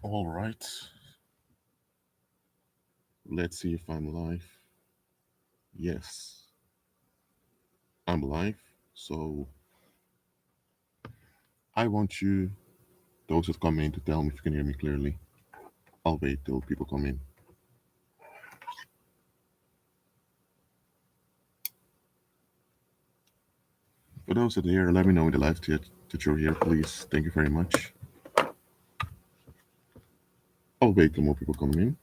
All right. Let's see if I'm live. Yes, I'm live. So I want you, those that come in, to tell me if you can hear me clearly. I'll wait till people come in. For those that are here, let me know in the live chat that you're here, please. Thank you very much. I'll wait till more people come in.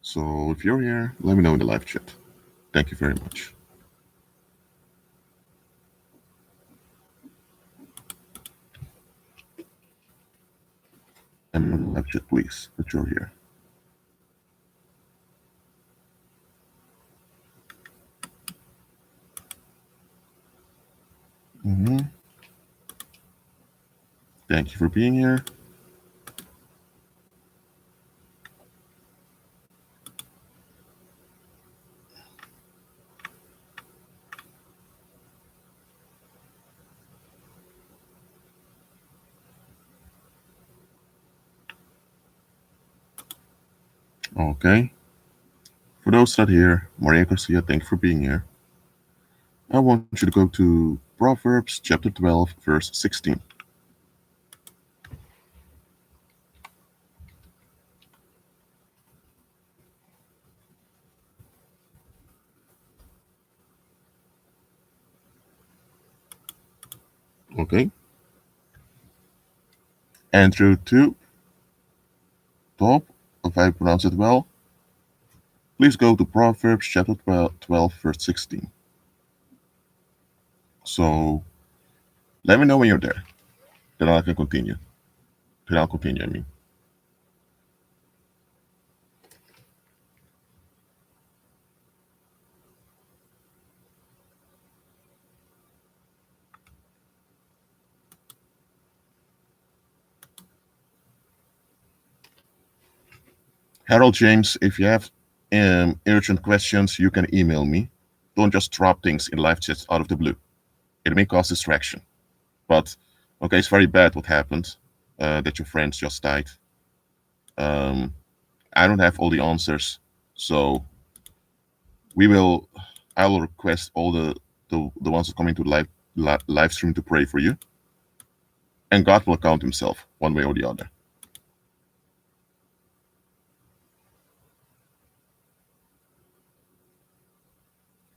So if you're here, let me know in the live chat. Thank you very much. And in the live chat, please, that you're here. hmm Thank you for being here. Okay. For those that are here, Maria Garcia, thank you for being here. I want you to go to Proverbs chapter 12, verse 16. Okay. Andrew 2, top, if I pronounce it well, please go to Proverbs chapter 12 verse 16. So let me know when you're there. Then I can continue. Then I'll continue, I mean. Harold James, if you have urgent questions, you can email me. Don't just drop things in live chats out of the blue. It may cause distraction. But, okay, it's very bad what happened, that your friends just died. Um, I don't have all the answers, so we will. I will request all the ones that come into live stream to pray for you, and God will account Himself one way or the other.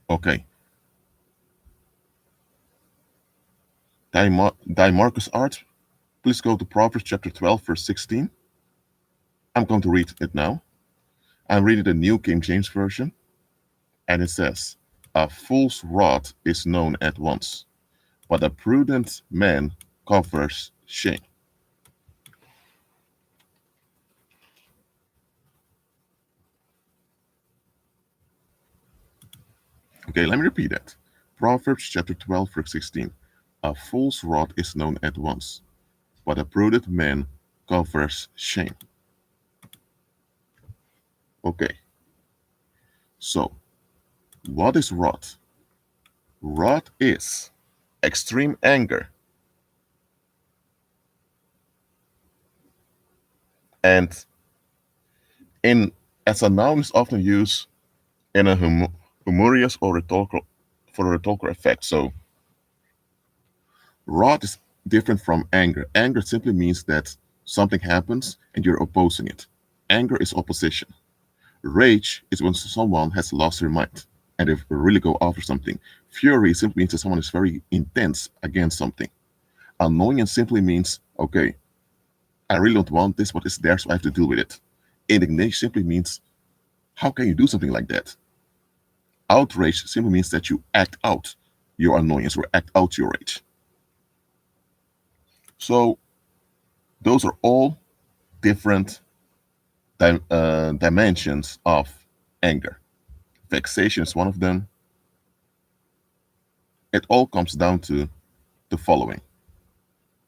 Okay. Marcus Art, please go to Proverbs chapter 12, verse 16. I'm going to read it now. I'm reading the New King James Version, and it says, "A fool's rod is known at once, but a prudent man covers shame." Okay, let me repeat that. Proverbs chapter 12, verse 16. A fool's rod is known at once, but a prudent man covers shame. Okay, so what is wrath? Wrath is extreme anger, and in as a noun is often used in a humorous or rhetorical for a rhetorical effect. So wrath is different from anger. Anger simply means that something happens and you're opposing it. Anger is opposition. Rage is when someone has lost their mind and they really go after something. Fury simply means that someone is very intense against something. Annoyance simply means, okay, I really don't want this, but it's there, so I have to deal with it. Indignation simply means, how can you do something like that? Outrage simply means that you act out your annoyance or act out your rage. So those are all different dimensions of anger. Vexation is one of them. It all comes down to the following: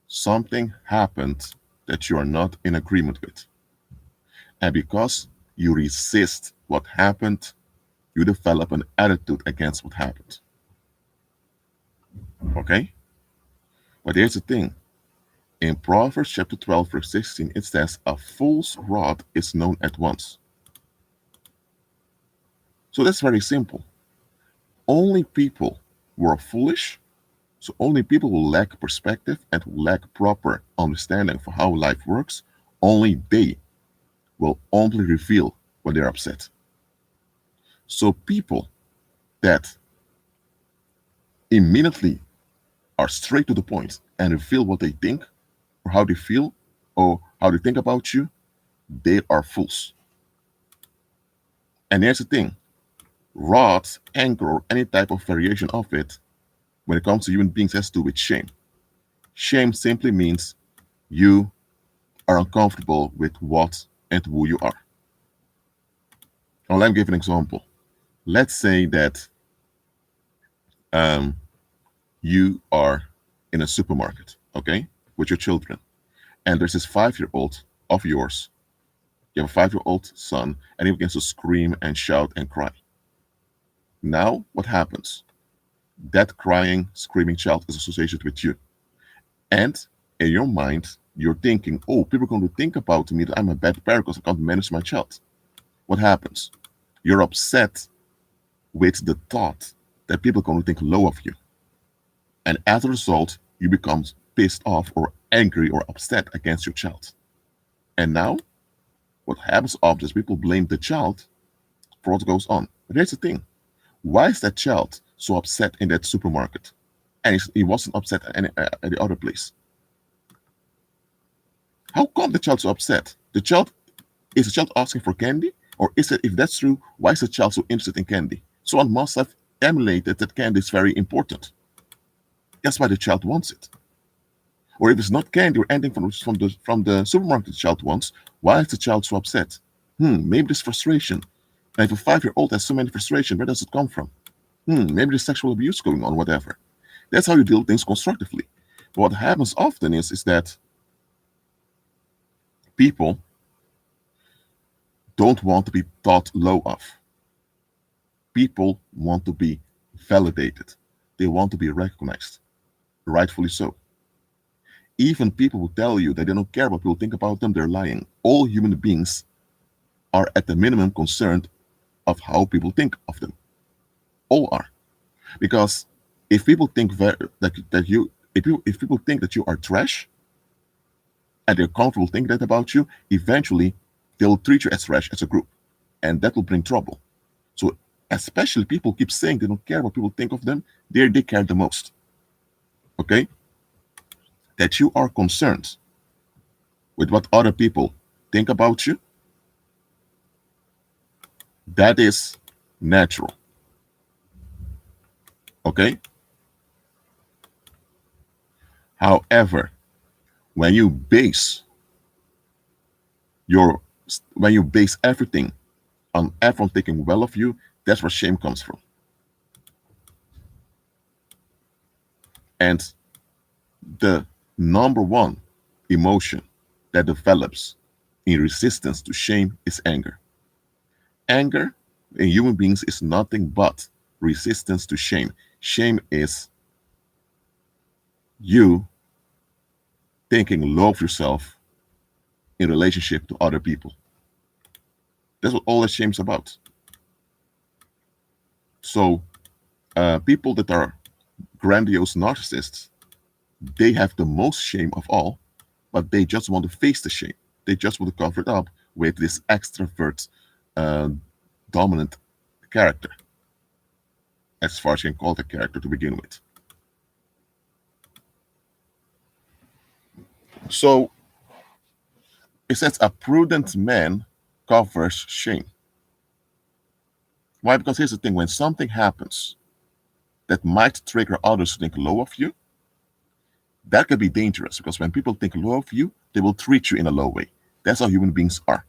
something happened that you are not in agreement with. And because you resist what happened, you develop an attitude against what happened. Okay? But here's the thing. In Proverbs chapter 12, verse 16, it says, a fool's rod is known at once. So that's very simple. Only people who are foolish, so only people who lack perspective and who lack proper understanding for how life works, only they will only reveal when they're upset. So people that immediately are straight to the point and reveal what they think or how they feel or how they think about you, they are fools. And here's the thing, wrath, anger, or any type of variation of it, when it comes to human beings, has to do with shame. Shame simply means you are uncomfortable with what and who you are. Now, let me give an example. Let's say that um, you are in a supermarket, okay, with your children, and there's this 5-year-old of yours. You have a 5-year-old son, and he begins to scream and shout and cry. Now, what happens? That crying, screaming child is associated with you. And in your mind, you're thinking, oh, people are going to think about me that I'm a bad parent because I can't manage my child. What happens? You're upset with the thought that people are going to think low of you. And as a result, you become pissed off or angry or upset against your child. And now, what happens often is people blame the child for what goes on. But here's the thing. Why is that child so upset in that supermarket? And he wasn't upset at the other place. How come the child so upset? Is the child asking for candy? Or is it, if that's true, why is the child so interested in candy? Someone must have emulated that candy is very important. That's why the child wants it. Or if it's not candy or anything from the supermarket the child wants, why is the child so upset? Maybe there's frustration. And if a 5-year-old has so many frustration, where does it come from? Maybe there's sexual abuse going on, whatever. That's how you deal with things constructively. But what happens often is that people don't want to be thought low of. People want to be validated. They want to be recognized, rightfully so. Even people who tell you that they don't care what people think about them, they're lying. All human beings are at the minimum concerned of how people think of them. All are. Because if people think that you if people think that you are trash and they're comfortable thinking that about you, eventually they'll treat you as trash as a group. And that will bring trouble. So especially people keep saying they don't care what people think of them, they care the most. Okay? That you are concerned with what other people think about you, that is natural. Okay? However, when you base your when you base everything on everyone thinking well of you, that's where shame comes from. And the number one emotion that develops in resistance to shame is anger. Anger in human beings is nothing but resistance to shame. Shame is you thinking low of yourself in relationship to other people. That's what all that shame is about. So people that are grandiose narcissists, they have the most shame of all, but they just want to face the shame. They just want to cover it up with this extrovert, uh, dominant character, as far as you can call the character to begin with. So it says a prudent man covers shame. Why? Because here's the thing, when something happens that might trigger others to think low of you, that could be dangerous because when people think low of you, they will treat you in a low way. That's how human beings are.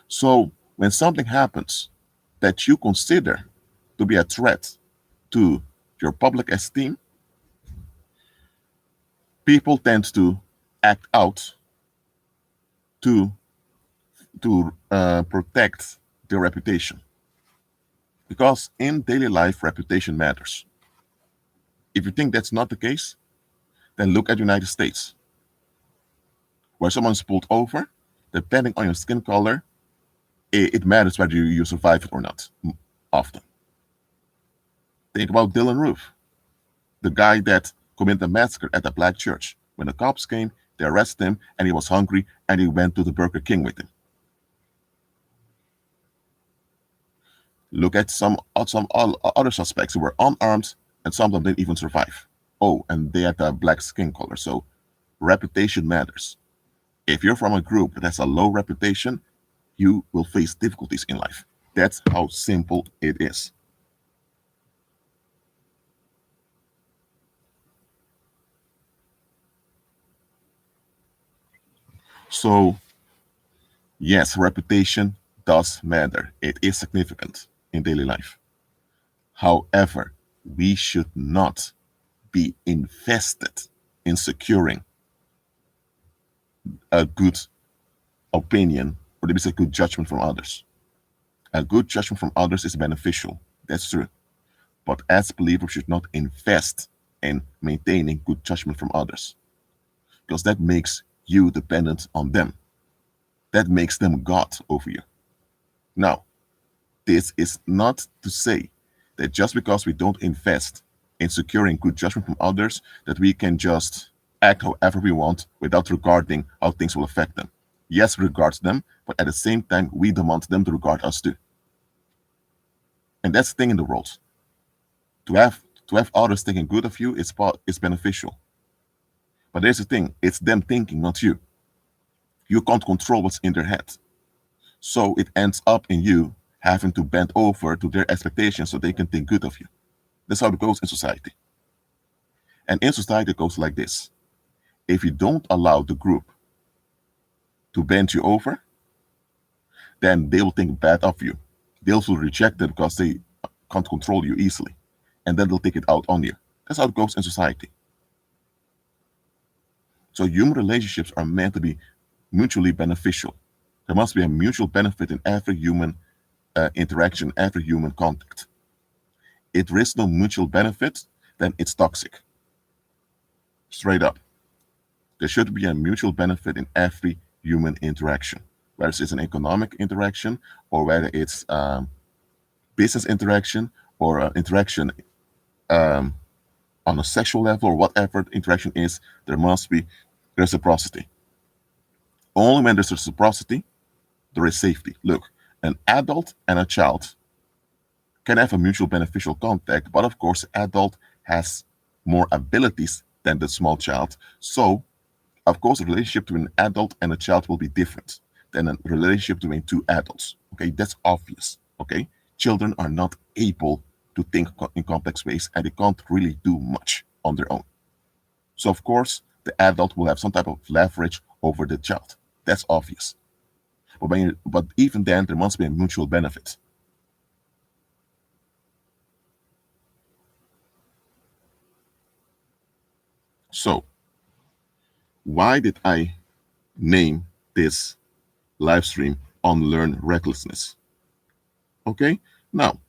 So when something happens that you consider to be a threat to your public esteem, people tend to act out to protect their reputation. Because in daily life, reputation matters. If you think that's not the case, then look at the United States, where someone's pulled over, depending on your skin color, it matters whether you survive it or not, often. Think about Dylan Roof, the guy that committed a massacre at a black church. When the cops came, they arrested him, and he was hungry, and he went to the Burger King with him. Look at some other suspects who were unarmed, and some of them didn't even survive. Oh, and they had a black skin color. So reputation matters. If you're from a group that has a low reputation, you will face difficulties in life. That's how simple it is. So, yes, reputation does matter. It is significant in daily life. However, we should not be invested in securing a good opinion or there is a good judgment from others. A good judgment from others is beneficial. That's true. But as believers, we should not invest in maintaining good judgment from others because that makes you dependent on them. That makes them God over you. Now, this is not to say that just because we don't invest in securing good judgment from others, that we can just act however we want without regarding how things will affect them. Yes, we regard them, but at the same time, we demand them to regard us too. And that's the thing in the world. To have others thinking good of you is beneficial. But there's the thing, it's them thinking, not you. You can't control what's in their head. So it ends up in you having to bend over to their expectations so they can think good of you. That's how it goes in society. And in society, it goes like this. If you don't allow the group to bend you over, then they will think bad of you. They'll feel rejected because they can't control you easily. And then they'll take it out on you. That's how it goes in society. So human relationships are meant to be mutually beneficial. There must be a mutual benefit in every human interaction, every human contact. If there is no mutual benefit, then it's toxic. Straight up. There should be a mutual benefit in every human interaction, whether it's an economic interaction or whether it's business interaction or interaction on a sexual level or whatever the interaction is, there must be reciprocity. Only when there's reciprocity, there is safety. Look, an adult and a child can have a mutual beneficial contact, but of course, the adult has more abilities than the small child. So, of course, the relationship between an adult and a child will be different than a relationship between two adults. Okay, that's obvious. Okay, children are not able to think in complex ways and they can't really do much on their own. So, of course, the adult will have some type of leverage over the child. That's obvious. But even then, there must be a mutual benefit. So, why did I name this live stream Unlearn Recklessness? Okay, now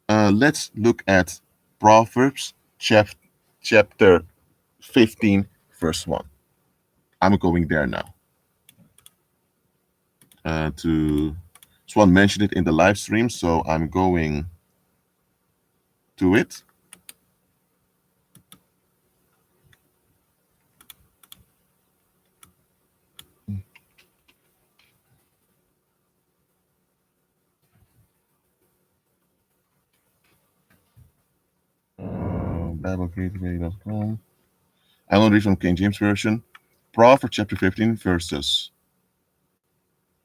let's look at Proverbs chapter 15, verse 1. I'm going there now. Swan mentioned it in the live stream, so I'm going to it. BibleGateway.com. I will read from King James Version. Proverbs chapter 15, verses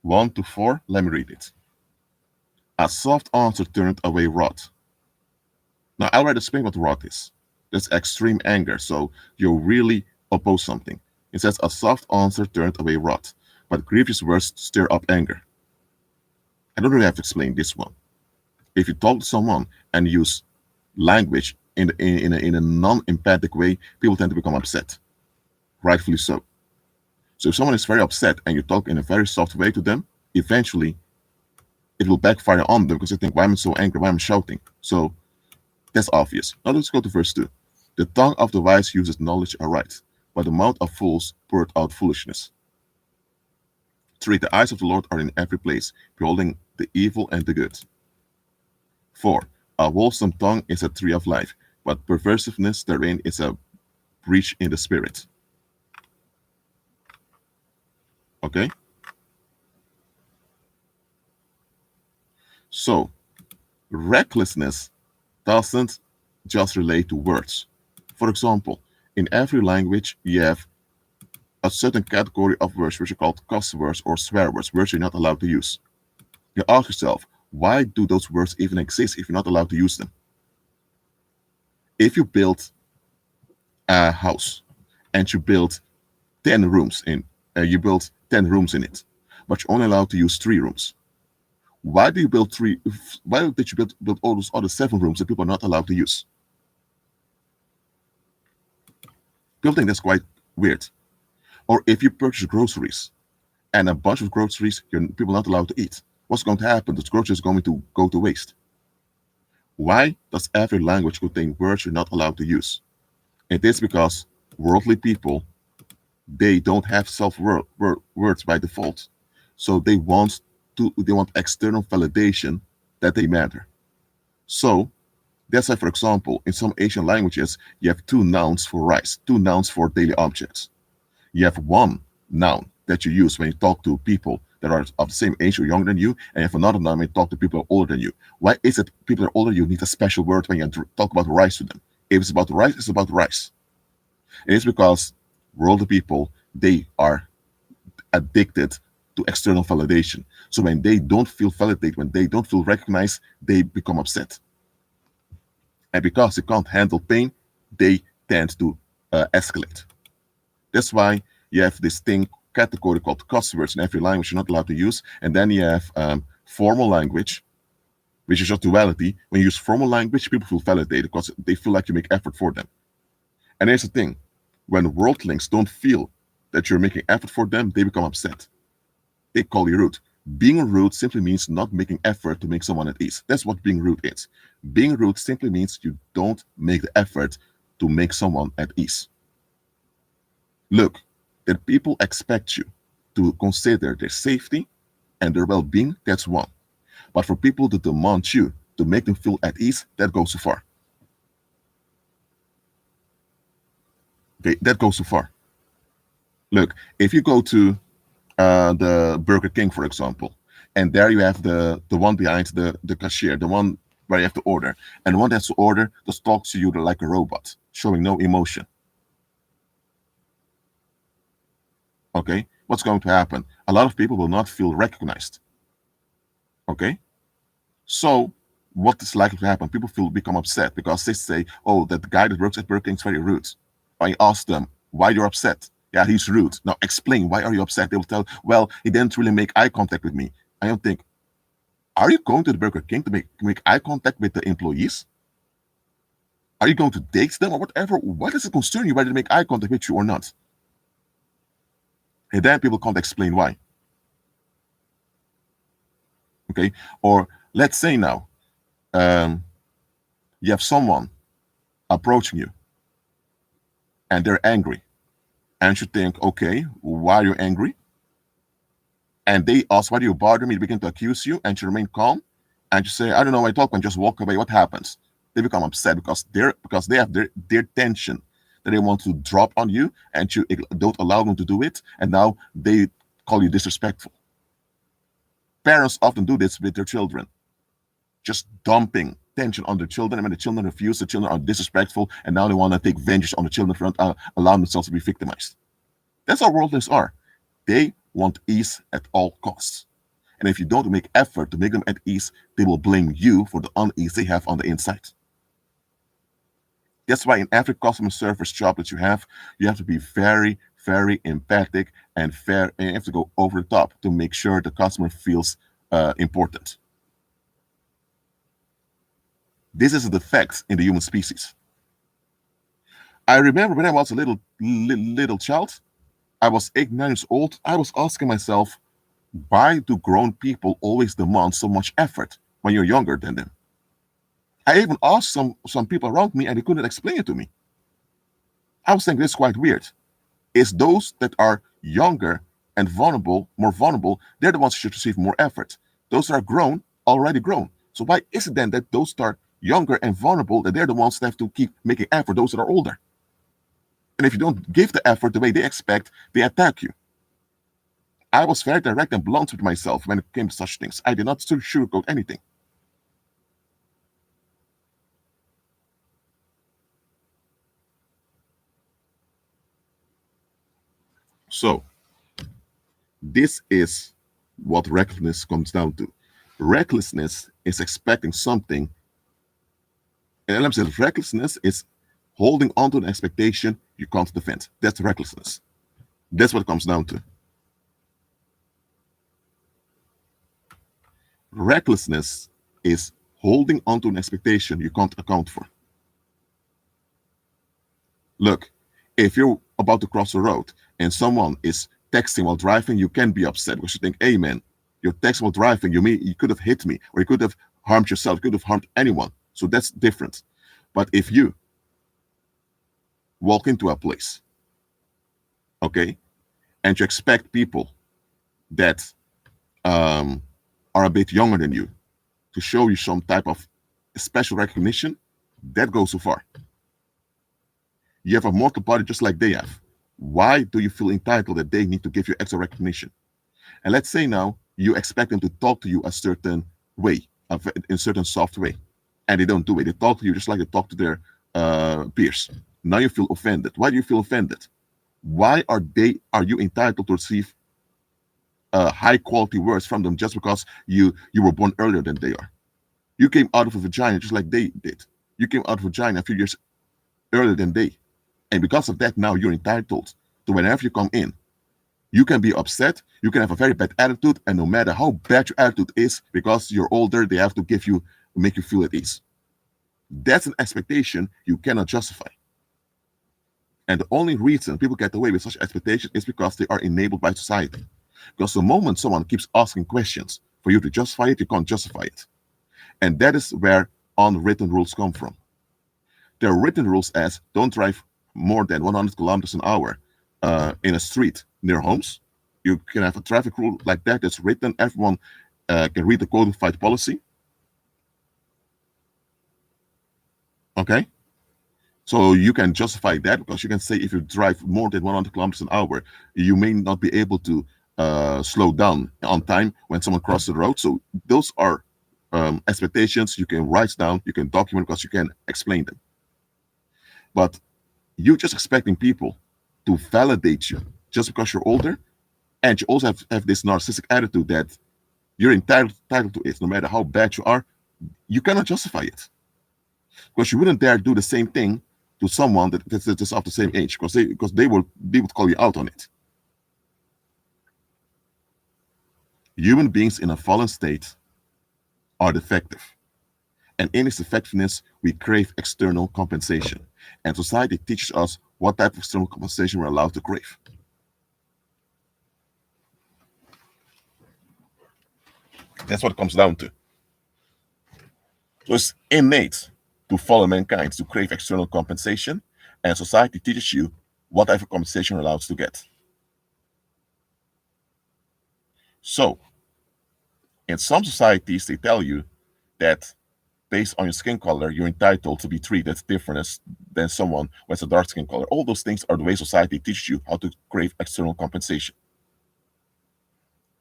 1 to 4. Let me read it. A soft answer turneth away wrath. Now, I already explained what wrath is. That's extreme anger. So you really oppose something. It says, a soft answer turneth away wrath, but grievous words stir up anger. I don't really have to explain this one. If you talk to someone and use language in a non-empathic way, people tend to become upset. Rightfully so. So if someone is very upset and you talk in a very soft way to them, eventually it will backfire on them because they think, why am I so angry? Why am I shouting? So that's obvious. Now let's go to verse 2. The tongue of the wise uses knowledge aright, but the mouth of fools poureth out foolishness. 3. The eyes of the Lord are in every place, beholding the evil and the good. 4. A wholesome tongue is a tree of life, but perversiveness therein is a breach in the spirit. Okay? So, recklessness doesn't just relate to words. For example, in every language, you have a certain category of words which are called cuss words or swear words, words you're not allowed to use. You ask yourself, why do those words even exist if you're not allowed to use them? If you build a house and you build 10 rooms in, you build 10 rooms in it, but you're only allowed to use 3 rooms. Why do you build 3? Why did you build all those other 7 rooms that people are not allowed to use? People think that's quite weird. Or if you purchase groceries and a bunch of groceries people are not allowed to eat, what's going to happen? Those groceries are going to go to waste. Why does every language contain words you're not allowed to use? It is because worldly people, they don't have self-words by default. So they want external validation that they matter. So that's why, for example, in some Asian languages, you have 2 nouns for rice, 2 nouns for daily objects. You have 1 noun that you use when you talk to people that are of the same age or younger than you, and you have another noun when you talk to people who are older than you. Why is it people that are older than you need a special word when you talk about rice to them? If it's about rice, it's about rice. It is because worldly people, they are addicted to external validation. So when they don't feel validated, when they don't feel recognized, they become upset. And because they can't handle pain, they tend to escalate. That's why you have this thing category called cuss words in every language you're not allowed to use. And then you have formal language, which is just duality. When you use formal language, people feel validated because they feel like you make effort for them. And here's the thing. When worldlings don't feel that you're making effort for them, they become upset. They call you rude. Being rude simply means not making effort to make someone at ease. That's what being rude is. Being rude simply means you don't make the effort to make someone at ease. Look, that people expect you to consider their safety and their well-being, that's one. But for people to demand you to make them feel at ease, that goes too far. Okay, that goes too far. Look, if you go to the Burger King, for example, and there you have the one behind the cashier, the one where you have to order, and the one that's to order just talks to you like a robot, showing no emotion. Okay, what's going to happen? A lot of people will not feel recognized. Okay, so what is likely to happen? People become upset because they say, "Oh, that guy that works at Burger King is very rude." I ask them, "Why you're upset?" "Yeah, he's rude." Now explain, why are you upset? They will tell, "Well, he didn't really make eye contact with me." I don't think, are you going to the Burger King to make eye contact with the employees? Are you going to date them or whatever? What does it concern you whether they make eye contact with you or not? And then people can't explain why. Okay, or let's say now you have someone approaching you and they're angry, and you think, okay, why are you angry? And they ask, why do you bother me? They begin to accuse you, and you remain calm, and you say, I don't know, I talk and just walk away. What happens? They become upset because they have their tension that they want to drop on you, and you don't allow them to do it, and now they call you disrespectful. Parents often do this with their children, just dumping tension on their children, and when the children refuse, the children are disrespectful, and now they want to take vengeance on the children for not allowing themselves to be victimized. That's how worldlings are. They want ease at all costs. And if you don't make effort to make them at ease, they will blame you for the unease they have on the inside. That's why in every customer service job that you have to be very, very empathic and fair, and you have to go over the top to make sure the customer feels important. This is a defect in the human species. I remember when I was a little child, I was 8, 9 years old. I was asking myself, why do grown people always demand so much effort when you're younger than them? I even asked some people around me and they couldn't explain it to me. I was thinking this is quite weird. It's those that are younger and vulnerable, more vulnerable, they're the ones who should receive more effort. Those that are grown, already grown. So why is it then that those that are younger and vulnerable, that they're the ones that have to keep making effort, those that are older? And if you don't give the effort the way they expect, they attack you. I was very direct and blunt with myself when it came to such things. I did not sugarcoat anything. So this is what recklessness comes down to. Recklessness is expecting something. And let me say, recklessness is holding on to an expectation you can't defend. That's recklessness. That's what it comes down to. Recklessness is holding on to an expectation you can't account for. Look, if you're about to cross the road and someone is texting while driving, you can be upset because you think, hey man, you're texting while driving, you could have hit me, or you could have harmed yourself, you could have harmed anyone. So that's different. But if you walk into a place, okay, and you expect people that are a bit younger than you to show you some type of special recognition, that goes too far. You have a mortal body just like they have. Why do you feel entitled that they need to give you extra recognition? And let's say now you expect them to talk to you a certain way, in a certain soft way, and they don't do it. They talk to you just like they talk to their peers. Now you feel offended. Why do you feel offended? Why are you entitled to receive high quality words from them just because you were born earlier than they are? You came out of a vagina just like they did. You came out of a vagina a few years earlier than they. And because of that, now you're entitled to whenever you come in. You can be upset, you can have a very bad attitude, and no matter how bad your attitude is, because you're older, they have to make you feel at ease. That's an expectation you cannot justify. And the only reason people get away with such expectations is because they are enabled by society. Because the moment someone keeps asking questions for you to justify it, you can't justify it. And that is where unwritten rules come from. There are written rules as don't drive more than 100 kilometers an hour in a street near homes. You can have a traffic rule like that that's written. Everyone can read the codified policy. Okay? So you can justify that because you can say if you drive more than 100 kilometers an hour, you may not be able to slow down on time when someone crosses the road. So those are expectations you can write down, you can document because you can explain them. But you're just expecting people to validate you just because you're older, and you also have this narcissistic attitude that you're entitled to it no matter how bad you are. You cannot justify it because you wouldn't dare do the same thing to someone that's just of the same age because they would call you out on it. Human beings in a fallen state are defective. And in its effectiveness, we crave external compensation. And society teaches us what type of external compensation we're allowed to crave. That's what it comes down to. So it's innate to follow mankind to crave external compensation, and society teaches you what type of compensation you're allowed to get. So, in some societies, they tell you that based on your skin color, you're entitled to be treated different than someone with a dark skin color. All those things are the way society teaches you how to crave external compensation.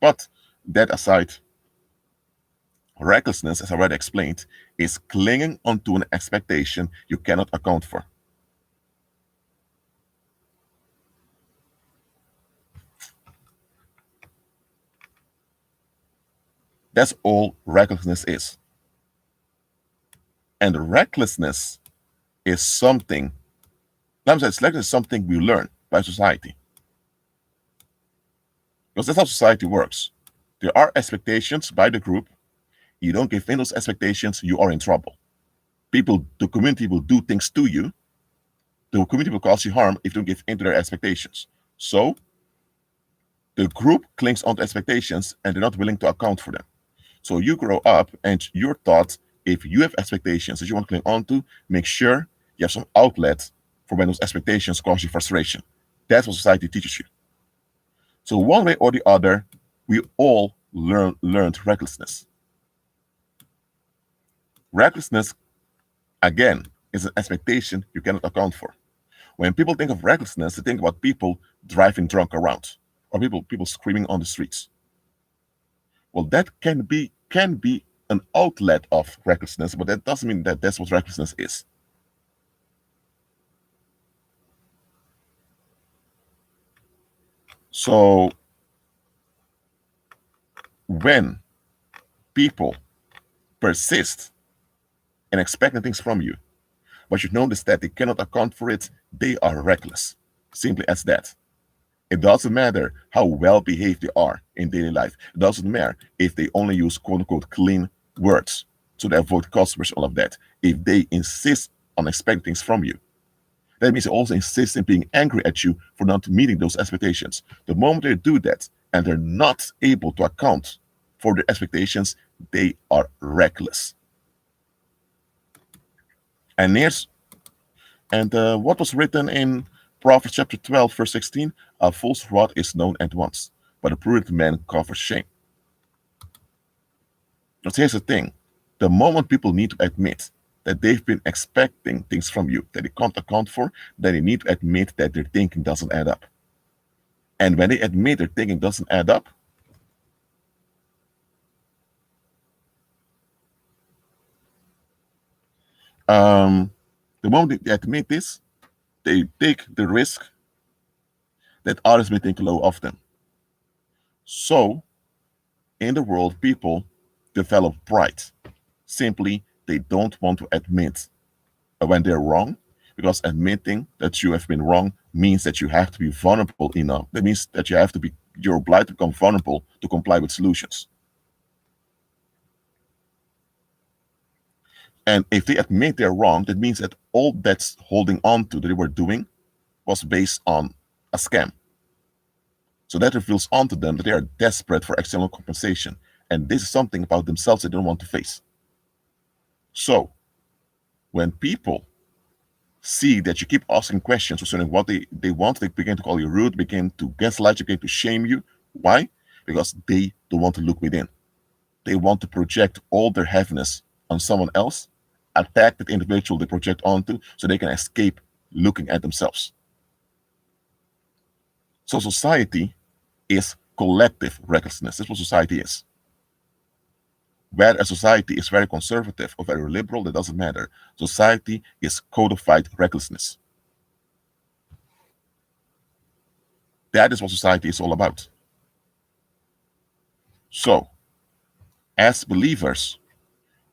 But that aside, recklessness, as I already explained, is clinging onto an expectation you cannot account for. That's all recklessness is. And recklessness is something, recklessness is something we learn by society. Because that's how society works. There are expectations by the group. You don't give in those expectations, you are in trouble. The community will do things to you. The community will cause you harm if you don't give in to their expectations. So The group clings onto expectations and they're not willing to account for them. So you grow up and you're taught, if you have expectations that you want to cling onto, make sure you have some outlet for when those expectations cause you frustration. That's what society teaches you. So one way or the other, we all learned recklessness. Recklessness, again, is an expectation you cannot account for. When people think of recklessness, they think about people driving drunk around or people screaming on the streets. Well, that can be an outlet of recklessness, but that doesn't mean that that's what recklessness is. So when people persist in expecting things from you, but you notice that they cannot account for it, they are reckless. Simply as that. It doesn't matter how well behaved they are in daily life. It doesn't matter if they only use quote unquote clean words to avoid customers, all of that. If they insist on expecting things from you, that means they also insist in being angry at you for not meeting those expectations. The moment they do that and they're not able to account for their expectations, they are reckless. And here's what was written in Proverbs chapter 12, verse 16: a false rod is known at once, but a prudent man covers shame. But here's the thing: the moment people need to admit that they've been expecting things from you that they can't account for, then they need to admit that their thinking doesn't add up. And when they admit their thinking doesn't add up, the moment they admit this, they take the risk that others may think low of them. So, in the world, people develop pride. Simply, they don't want to admit when they're wrong, because admitting that you have been wrong means that you have to be vulnerable enough. That means that you're obliged to become vulnerable to comply with solutions. And if they admit they're wrong, that means that all that's holding on to that they were doing was based on a scam. So that reveals onto them that they are desperate for external compensation. And this is something about themselves they don't want to face. So when people see that you keep asking questions concerning what they want, they begin to call you rude, begin to gaslight you, begin to shame you. Why? Because they don't want to look within. They want to project all their heaviness on someone else, attack that individual they project onto, so they can escape looking at themselves. So society is collective recklessness. That's what society is. Where a society is very conservative or very liberal, that doesn't matter. Society is codified recklessness. That is what society is all about. So, as believers,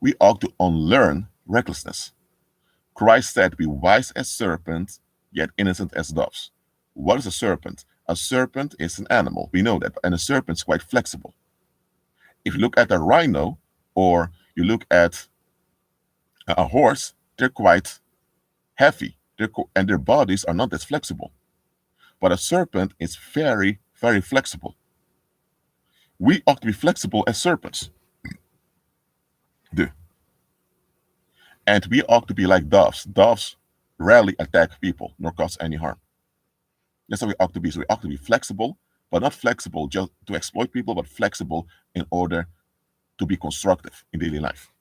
we ought to unlearn recklessness. Christ said, be wise as serpents, yet innocent as doves. What is a serpent? A serpent is an animal. We know that. And a serpent is quite flexible. If you look at a rhino or you look at a horse, they're quite heavy and their bodies are not as flexible. But a serpent is very, very flexible. We ought to be flexible as serpents. And we ought to be like doves. Doves rarely attack people nor cause any harm. That's how we ought to be. So we ought to be flexible, but not flexible just to exploit people, but flexible in order to be constructive in daily life.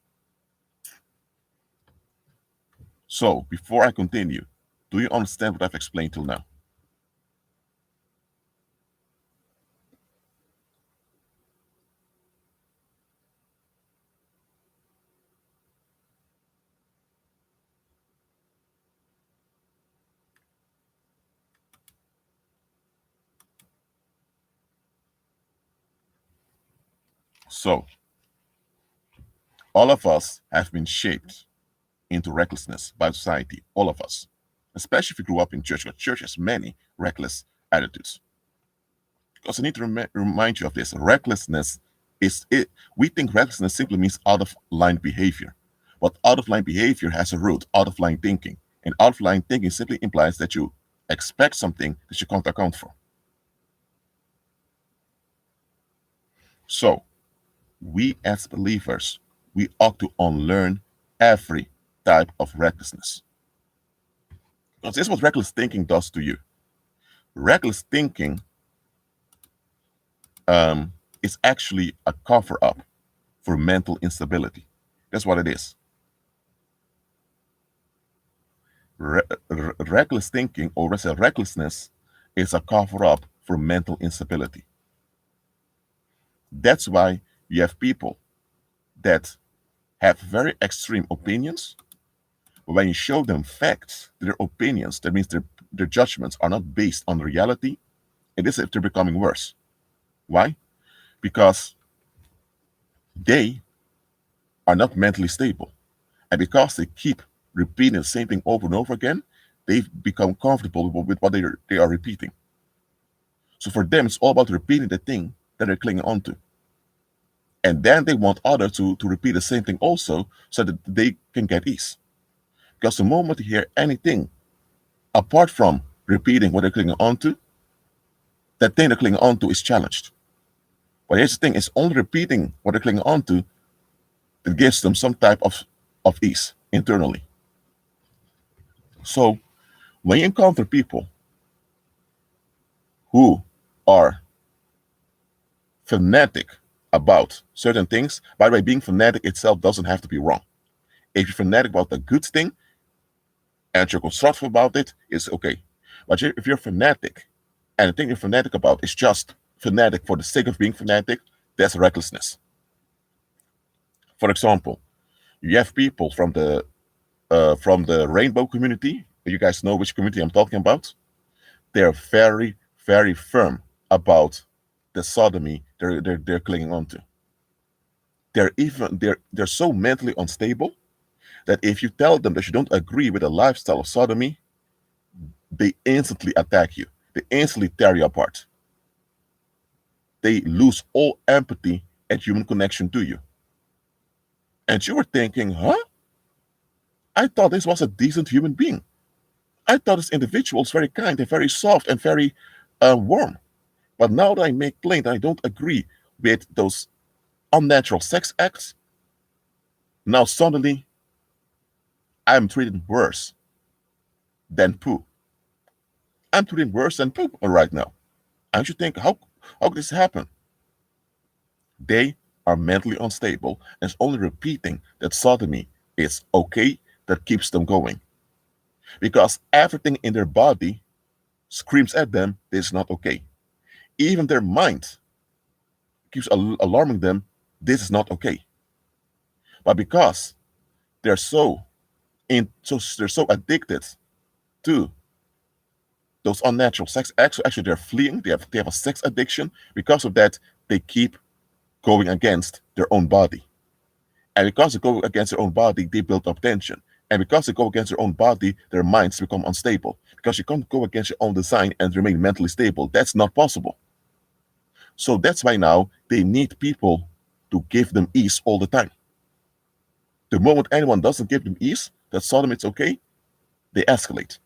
So before I continue, do you understand what I've explained till now? So all of us have been shaped into recklessness by society, all of us, especially if you grew up in church, because church has many reckless attitudes. Because I need to remind you of this. Recklessness is it. We think recklessness simply means out of line behavior. But out of line behavior has a root, out of line thinking. And out of line thinking simply implies that you expect something that you can't account for. So, we as believers, we ought to unlearn every type of recklessness. Because this is what reckless thinking does to you. Reckless thinking is actually a cover up for mental instability. That's what it is. Reckless thinking, or let's say recklessness, is a cover up for mental instability. That's why you have people that have very extreme opinions. But when you show them facts, their opinions, that means their judgments are not based on reality, it is if they're becoming worse. Why? Because they are not mentally stable. And because they keep repeating the same thing over and over again, they've become comfortable with what they are repeating. So for them, it's all about repeating the thing that they're clinging onto. And then they want others to repeat the same thing also so that they can get ease. Because the moment you hear anything apart from repeating what they're clinging onto, that thing they're clinging onto is challenged. But here's the thing, it's only repeating what they're clinging onto that gives them some type of ease internally. So when you encounter people who are fanatic about certain things, by the way, being fanatic itself doesn't have to be wrong. If you're fanatic about a good thing and you're constructive about it, it's okay. But if you're fanatic and the thing you're fanatic about is just fanatic for the sake of being fanatic, that's recklessness. For example, you have people from the rainbow community. You guys know which community I'm talking about. They're very, very firm about the sodomy they're clinging on to. They're so mentally unstable that if you tell them that you don't agree with the lifestyle of sodomy, they instantly attack you. They instantly tear you apart. They lose all empathy and human connection to you. And you were thinking, huh? I thought this was a decent human being. I thought this individual is very kind and very soft and very warm. But now that I make plain that I don't agree with those unnatural sex acts, now suddenly I'm treated worse than poo. I'm treated worse than poop right now. And you think, how could this happen? They are mentally unstable and it's only repeating that sodomy is okay that keeps them going. Because everything in their body screams at them this is not okay. Even their mind keeps alarming them this is not okay. But because they're they're so addicted to those unnatural sex acts, so actually they're fleeing, they have a sex addiction. Because of that, they keep going against their own body. And because they go against their own body, they build up tension. And because they go against their own body, their minds become unstable. Because you can't go against your own design and remain mentally stable. That's not possible. So that's why now they need people to give them ease all the time. The moment anyone doesn't give them ease, that sodomy it's okay, they escalate.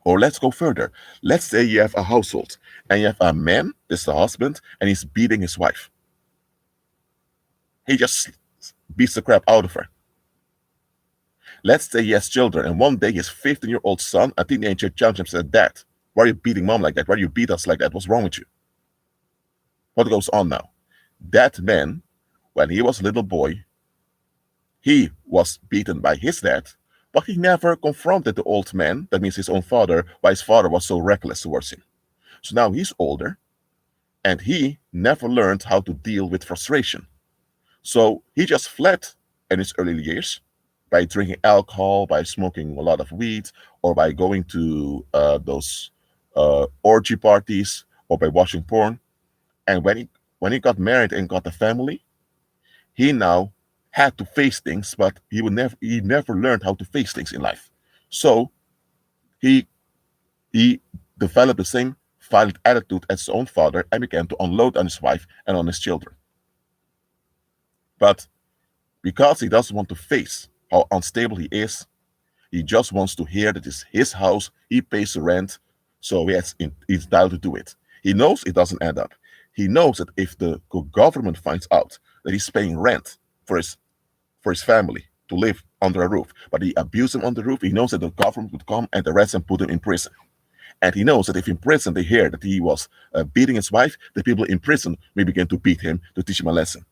Or let's go further. Let's say you have a household and you have a man, this is the husband, and he's beating his wife. He just beats the crap out of her. Let's say he has children, and one day his 15-year-old son, a teenager, jumps and said, Dad, why are you beating mom like that? Why do you beat us like that? What's wrong with you? What goes on now? That man, when he was a little boy, he was beaten by his dad, but he never confronted the old man, that means his own father, why his father was so reckless towards him. So now he's older, and he never learned how to deal with frustration. So he just fled in his early years by drinking alcohol, by smoking a lot of weed, or by going to those orgy parties, or by watching porn. And when he got married and got a family, he now had to face things, but he never learned how to face things in life. So he developed the same violent attitude as his own father and began to unload on his wife and on his children. But because he doesn't want to face how unstable he is, he just wants to hear that it's his house, he pays the rent, so he's entitled to do it. He knows it doesn't add up. He knows that if the government finds out that he's paying rent for his family to live under a roof, but he abused him on the roof, he knows that the government would come and arrest him, put him in prison. And he knows that if in prison they hear that he was beating his wife, the people in prison may begin to beat him to teach him a lesson.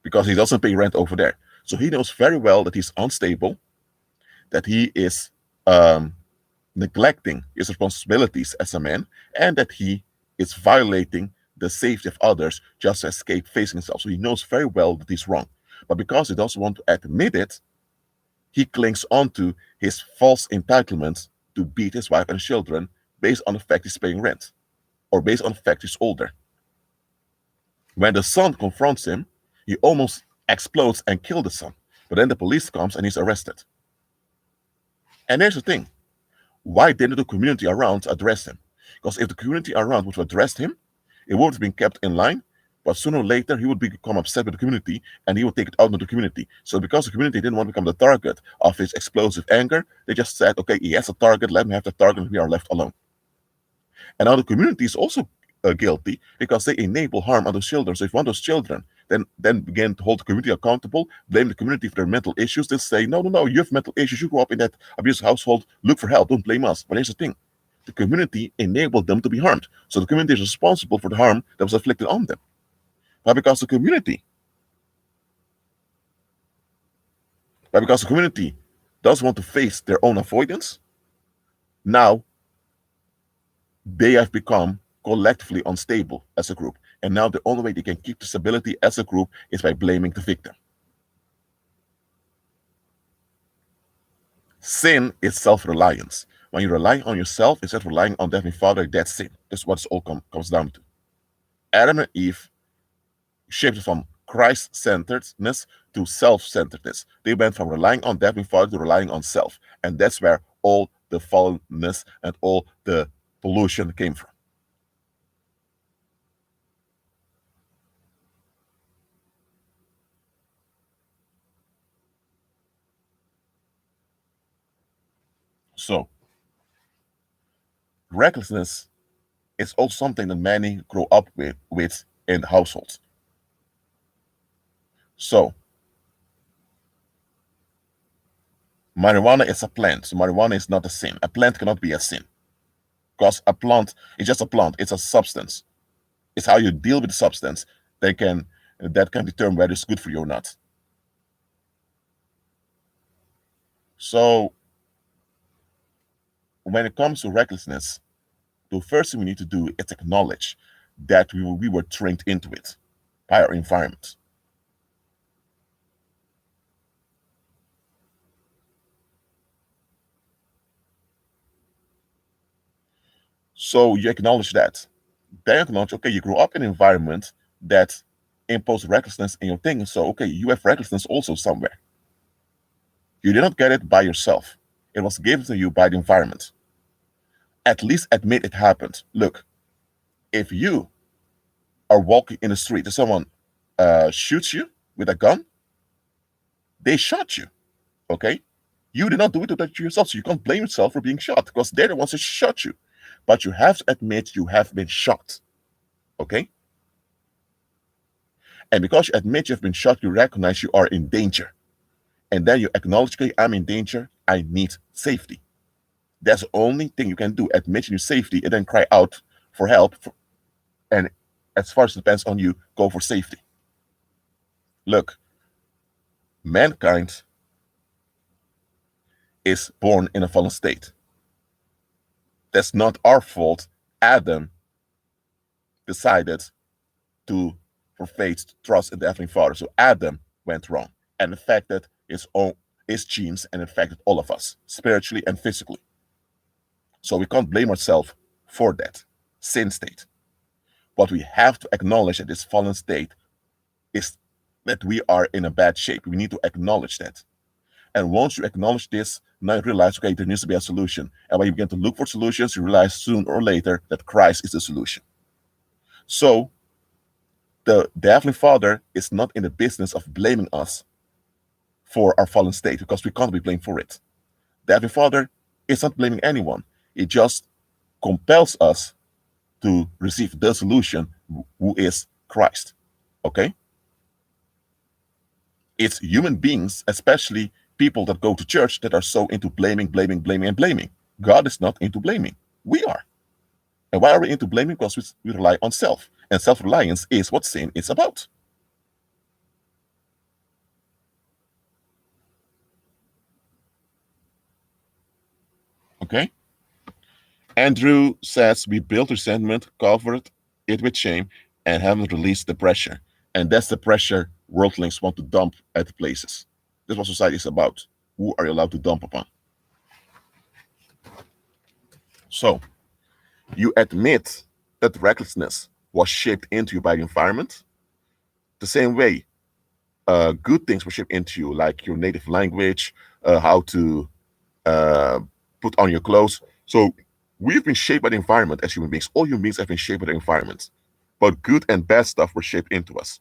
Because he doesn't pay rent over there. So he knows very well that he's unstable, that he is neglecting his responsibilities as a man, and that he is violating the safety of others just to escape facing himself. So he knows very well that he's wrong. But because he doesn't want to admit it, he clings on to his false entitlement to beat his wife and children based on the fact he's paying rent, or based on the fact he's older. When the son confronts him, he almost explodes and kills the son. But then the police comes and he's arrested. And here's the thing. Why didn't the community around address him? Because if the community around would have addressed him, it would have been kept in line, but sooner or later he would become upset with the community and he would take it out on the community. So because the community didn't want to become the target of his explosive anger, they just said, okay, he has a target, let him have the target, and we are left alone. And now the community is also guilty because they enable harm on those children. So if one of those children then begin to hold the community accountable, blame the community for their mental issues, they say, no, you have mental issues, you grew up in that abusive household, look for help, don't blame us. But here's the thing. The community enabled them to be harmed. So the community is responsible for the harm that was inflicted on them. But because the community doesn't want to face their own avoidance, now they have become collectively unstable as a group. And now the only way they can keep the stability as a group is by blaming the victim. Sin is self-reliance. When you rely on yourself instead of relying on the Heavenly Father, that's sin. That's what it all comes down to. Adam and Eve shifted from Christ-centeredness to self-centeredness. They went from relying on the Heavenly Father to relying on self. And that's where all the fallenness and all the pollution came from. So, recklessness is also something that many grow up with in households. So, marijuana is a plant. So marijuana is not a sin. A plant cannot be a sin. Because a plant is just a plant. It's a substance. It's how you deal with the substance that can determine whether it's good for you or not. So, when it comes to recklessness, the first thing we need to do is acknowledge that we were trained into it by our environment. So you acknowledge that. Then acknowledge, okay, you grew up in an environment that imposed recklessness in your thing. So, okay, you have recklessness also somewhere. You did not get it by yourself. It was given to you by the environment. At least admit it happened. Look, if you are walking in the street and someone shoots you with a gun, they shot you, okay? You did not do it to yourself, so you can't blame yourself for being shot because they're the ones who shot you. But you have to admit you have been shot, okay? And because you admit you've been shot, you recognize you are in danger. And then you acknowledge, okay, I'm in danger, I need safety. That's the only thing you can do, admit your safety and then cry out for help. And as far as it depends on you, go for safety. Look, mankind is born in a fallen state. That's not our fault. Adam decided to forfeit trust in the Heavenly Father. So Adam went wrong and affected his genes and affected all of us, spiritually and physically. So we can't blame ourselves for that sin state. But we have to acknowledge that this fallen state is that we are in a bad shape. We need to acknowledge that. And once you acknowledge this, now you realize, okay, there needs to be a solution. And when you begin to look for solutions, you realize sooner or later that Christ is the solution. So the Heavenly Father is not in the business of blaming us for our fallen state because we can't be blamed for it. The Heavenly Father is not blaming anyone. It just compels us to receive the solution, who is Christ. Okay? It's human beings, especially people that go to church, that are so into blaming, blaming, blaming, and blaming. God is not into blaming. We are. And why are we into blaming? Because we rely on self. And self-reliance is what sin is about. Okay? Andrew says we built resentment, covered it with shame, and haven't released the pressure. And that's the pressure worldlings want to dump at places. That's what society is about. Who are you allowed to dump upon? So, you admit that recklessness was shaped into you by the environment, the same way good things were shaped into you, like your native language, how to uh, put on your clothes. So we've been shaped by the environment as human beings. All human beings have been shaped by the environment, but good and bad stuff were shaped into us.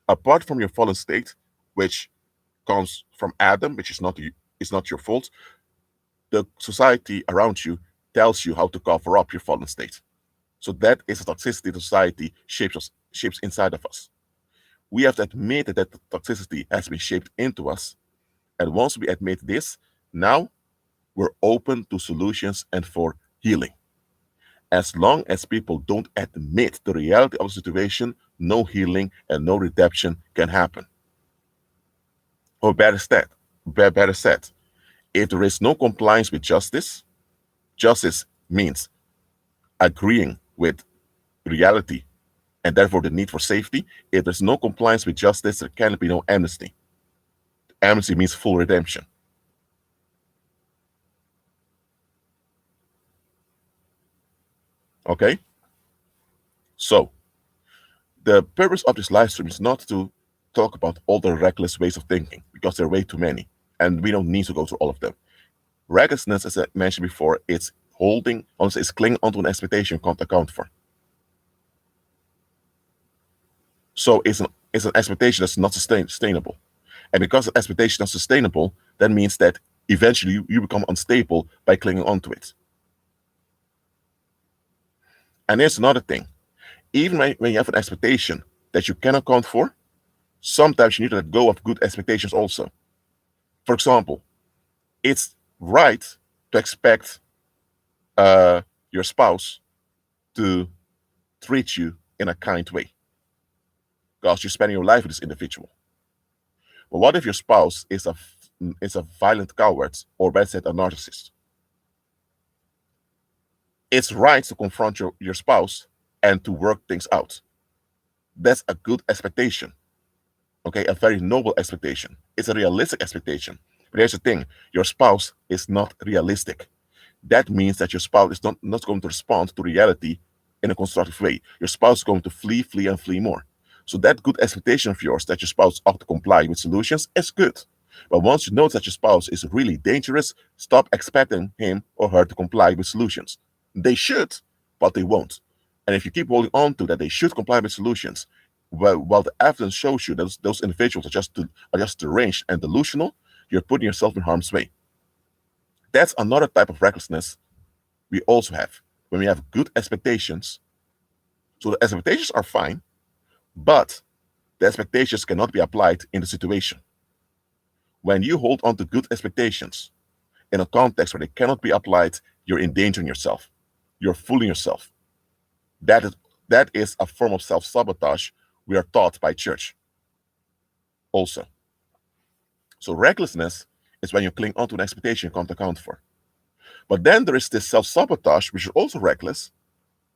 Apart from your fallen state, which comes from Adam, which is not your fault, the society around you tells you how to cover up your fallen state. So that is a toxicity the society shapes inside of us. We have to admit that that toxicity has been shaped into us. And once we admit this, now we're open to solutions and for healing. As long as people don't admit the reality of the situation, no healing and no redemption can happen. Or better said, if there is no compliance with justice, justice means agreeing with reality and therefore the need for safety. If there's no compliance with justice, there can be no amnesty. Amnesty means full redemption. Okay? So, the purpose of this live stream is not to talk about all the reckless ways of thinking, because there are way too many, and we don't need to go through all of them. Recklessness, as I mentioned before, it's holding, honestly, it's clinging onto an expectation you can't account for. So it's an expectation that's not sustainable. And because the expectation is sustainable, that means that eventually you become unstable by clinging onto it. And here's another thing. Even when you have an expectation that you cannot account for, sometimes you need to let go of good expectations also. For example, it's right to expect your spouse to treat you in a kind way because you're spending your life with this individual. But what if your spouse is a violent coward, or better said, a narcissist? It's right to confront your spouse and to work things out. That's a good expectation. Okay, a very noble expectation. It's a realistic expectation. But here's the thing, your spouse is not realistic. That means that your spouse is not going to respond to reality in a constructive way. Your spouse is going to flee, and flee more. So that good expectation of yours that your spouse ought to comply with solutions is good. But once you notice that your spouse is really dangerous, stop expecting him or her to comply with solutions. They should, but they won't. And if you keep holding on to that they should comply with solutions, while the evidence shows you that those individuals are just deranged and delusional, you're putting yourself in harm's way. That's another type of recklessness we also have when we have good expectations. So the expectations are fine, but the expectations cannot be applied in the situation. When you hold on to good expectations in a context where they cannot be applied, you're endangering yourself. You're fooling yourself. That is a form of self-sabotage we are taught by church also. So recklessness is when you cling onto an expectation you can't account for. But then there is this self-sabotage, which is also reckless,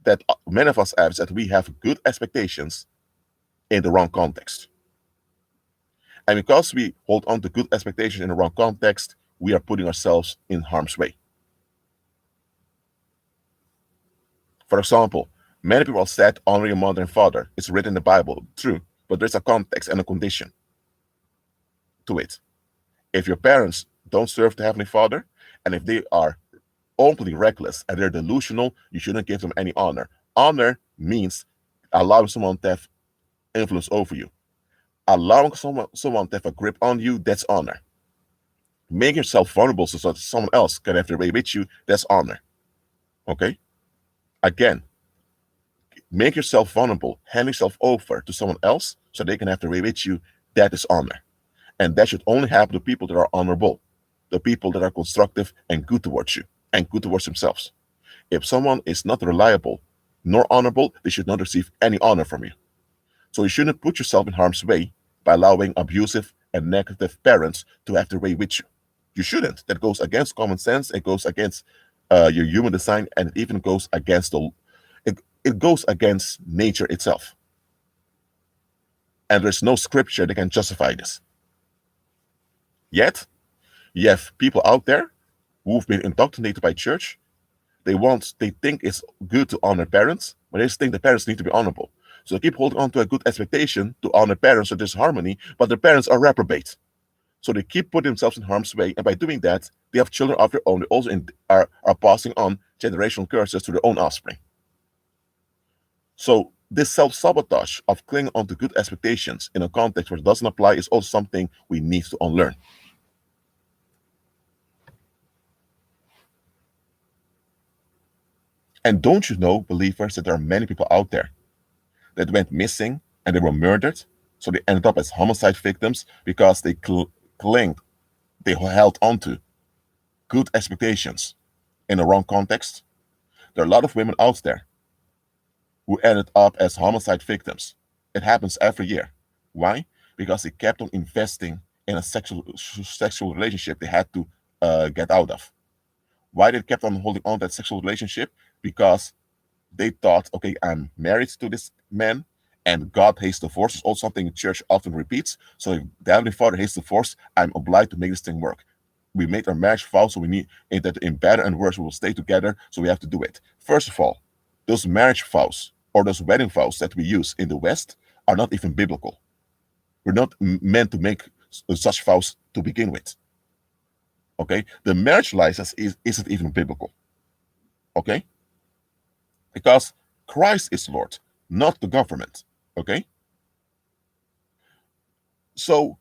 that many of us have, that we have good expectations in the wrong context. And because we hold on to good expectations in the wrong context, we are putting ourselves in harm's way. For example, many people said, honor your mother and father. It's written in the Bible, true, but there's a context and a condition to it. If your parents don't serve the Heavenly Father, and if they are openly reckless and they're delusional, you shouldn't give them any honor. Honor means allowing someone to have influence over you. Allowing someone to have a grip on you, that's honor. Make yourself vulnerable so that someone else can have their way with you, that's honor. Okay? Again, make yourself vulnerable, hand yourself over to someone else so they can have the way with you, that is honor. And that should only happen to people that are honorable, the people that are constructive and good towards you and good towards themselves. If someone is not reliable nor honorable, they should not receive any honor from you. So you shouldn't put yourself in harm's way by allowing abusive and negative parents to have their way with you. You shouldn't. That goes against common sense. It goes against your human design, and it even goes against it goes against nature itself. And there's no scripture that can justify this. Yet, you have people out there who've been indoctrinated by church. They think it's good to honor parents, but they just think the parents need to be honorable. So they keep holding on to a good expectation to honor parents so there's harmony, but the parents are reprobate. So they keep putting themselves in harm's way, and by doing that, they have children of their own. They also are passing on generational curses to their own offspring. So this self-sabotage of clinging onto good expectations in a context where it doesn't apply is also something we need to unlearn. And don't you know, believers, that there are many people out there that went missing and they were murdered, so they ended up as homicide victims because they clinged, they held onto good expectations in the wrong context. There are a lot of women out there who ended up as homicide victims. It happens every year. Why? Because they kept on investing in a sexual relationship they had to get out of. Why they kept on holding on to that sexual relationship? Because they thought, okay, I'm married to this man, and God hates divorce. Is also something the church often repeats. So if the Heavenly Father hates divorce, I'm obliged to make this thing work. We made our marriage vow, so we need that in better and worse we will stay together. So we have to do it. First of all, those marriage vows or those wedding vows that we use in the West are not even biblical. We're not meant to make such vows to begin with. Okay, the marriage license isn't even biblical. Okay, because Christ is Lord, not the government. Okay, so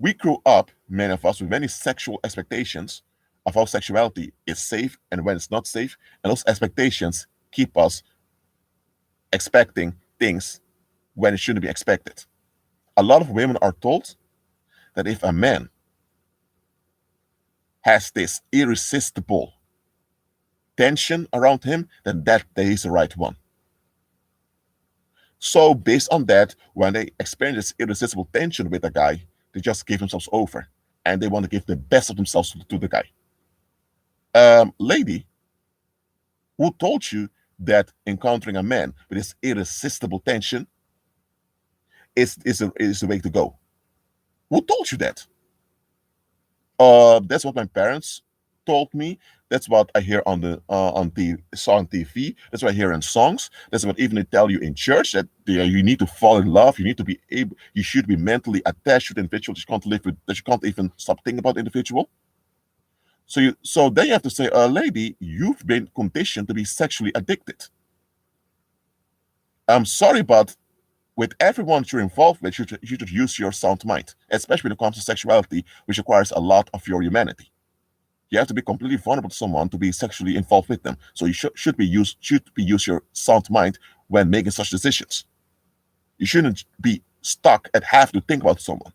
we grew up, many of us, with many sexual expectations of how sexuality is safe and when it's not safe, and those expectations keep us expecting things when it shouldn't be expected. A lot of women are told that if a man has this irresistible tension around him, then that day is the right one. So based on that, when they experience this irresistible tension with a guy, they just give themselves over and they want to give the best of themselves to the guy. Lady, who told you that encountering a man with this irresistible tension is the way to go? Who told you that? That's what my parents told me. That's what I hear on the saw on TV. That's what I hear in songs. That's what even they tell you in church that you need to fall in love. You need to be able. You should be mentally attached to the individual. That you can't live with. That you can't even stop thinking about the individual. So then you have to say, lady, you've been conditioned to be sexually addicted. I'm sorry, but with everyone you're involved with, you should use your sound mind, especially when it comes to sexuality, which requires a lot of your humanity. You have to be completely vulnerable to someone to be sexually involved with them. So you should use your sound mind when making such decisions. You shouldn't be stuck and have to think about someone.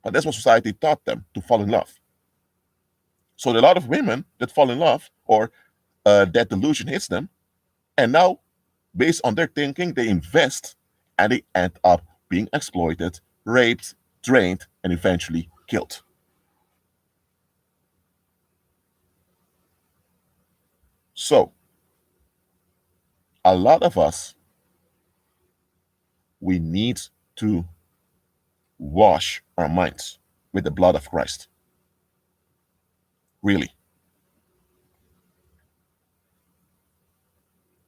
But that's what society taught them, to fall in love. So there are a lot of women that fall in love, or that delusion hits them, and now, based on their thinking, they invest and they end up being exploited, raped, drained, and eventually killed. So, a lot of us, we need to wash our minds with the blood of Christ. Really.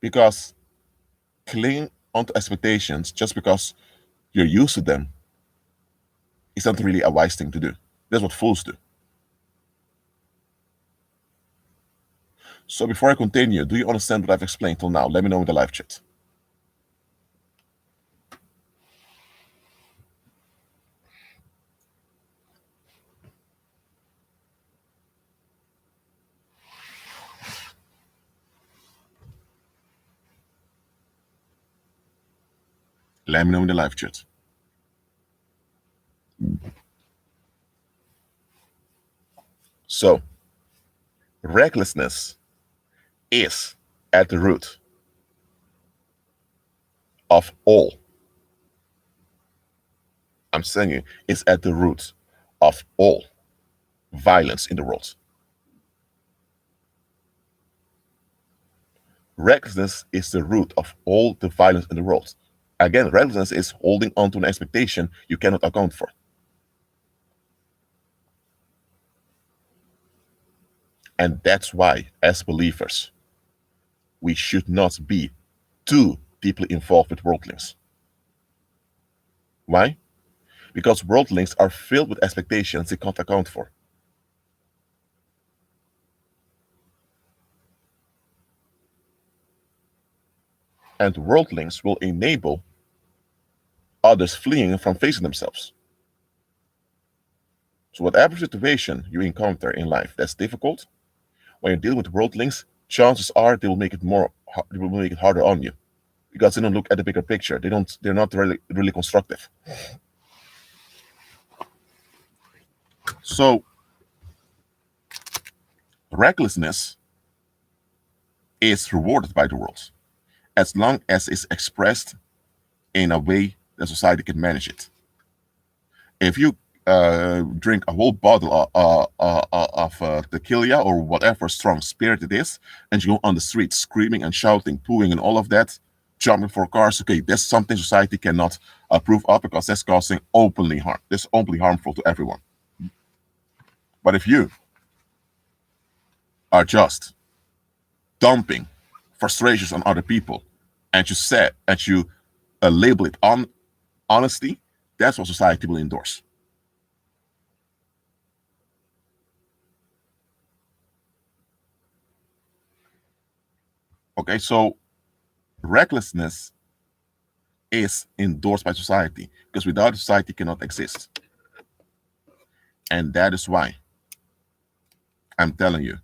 Because clinging onto expectations just because you're used to them is not really a wise thing to do. That's what fools do. So before I continue, do you understand what I've explained till now? Let me know in the live chat. Let me know in the live chat. So, recklessness is at the root of all. I'm saying it is at the root of all violence in the world. Recklessness is the root of all the violence in the world. Again, recklessness is holding on to an expectation you cannot account for. And that's why, as believers, we should not be too deeply involved with worldlings. Why? Because worldlings are filled with expectations they can't account for. And worldlings will enable others fleeing from facing themselves. So whatever situation you encounter in life that's difficult, when you're dealing with worldlings, chances are they will make it harder on you, because they don't look at the bigger picture. They're not really constructive. So recklessness is rewarded by the world as long as it's expressed in a way that society can manage it. If you drink a whole bottle of tequila or whatever strong spirit it is, and you go on the street screaming and shouting, pooing, and all of that, jumping for cars, okay, that's something society cannot approve of, because that's causing openly harm. That's openly harmful to everyone. But if you are just dumping frustrations on other people, and you label it on honesty, that's what society will endorse. Okay, so recklessness is endorsed by society, because without society cannot exist. And that is why I'm telling you,